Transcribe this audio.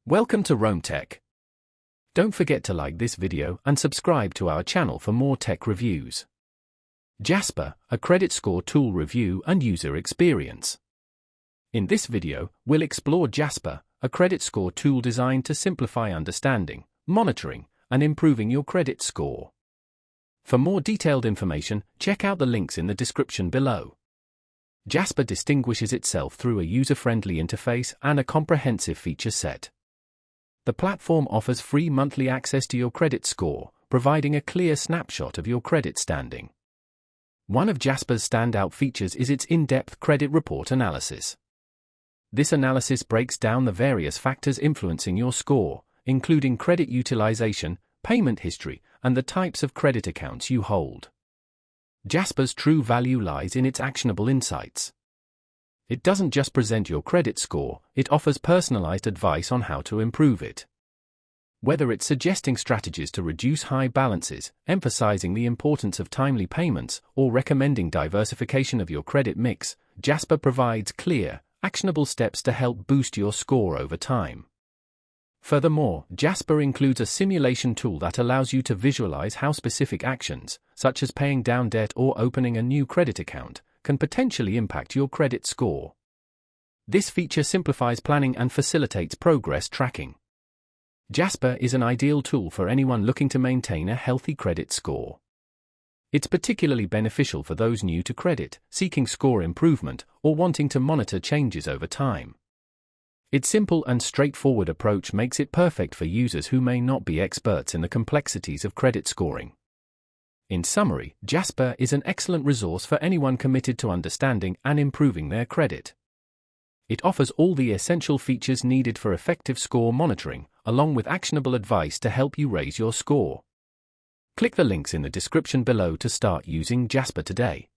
Welcome to Rome Tech. Don't forget to like this video and subscribe to our channel for more tech reviews. Jasper, a credit score tool review and user experience. In this video, we'll explore Jasper, a credit score tool designed to simplify understanding, monitoring, and improving your credit score. For more detailed information, check out the links in the description below. Jasper distinguishes itself through a user-friendly interface and a comprehensive feature set. The platform offers free monthly access to your credit score, providing a clear snapshot of your credit standing. One of Jasper's standout features is its in-depth credit report analysis. This analysis breaks down the various factors influencing your score, including credit utilization, payment history, and the types of credit accounts you hold. Jasper's true value lies in its actionable insights. It doesn't just present your credit score, it offers personalized advice on how to improve it. Whether it's suggesting strategies to reduce high balances, emphasizing the importance of timely payments, or recommending diversification of your credit mix, Jasper provides clear, actionable steps to help boost your score over time. Furthermore, Jasper includes a simulation tool that allows you to visualize how specific actions, such as paying down debt or opening a new credit account, can potentially impact your credit score. This feature simplifies planning and facilitates progress tracking. Jasper is an ideal tool for anyone looking to maintain a healthy credit score. It's particularly beneficial for those new to credit, seeking score improvement, or wanting to monitor changes over time. Its simple and straightforward approach makes it perfect for users who may not be experts in the complexities of credit scoring. In summary, Jasper is an excellent resource for anyone committed to understanding and improving their credit. It offers all the essential features needed for effective score monitoring, along with actionable advice to help you raise your score. Click the links in the description below to start using Jasper today.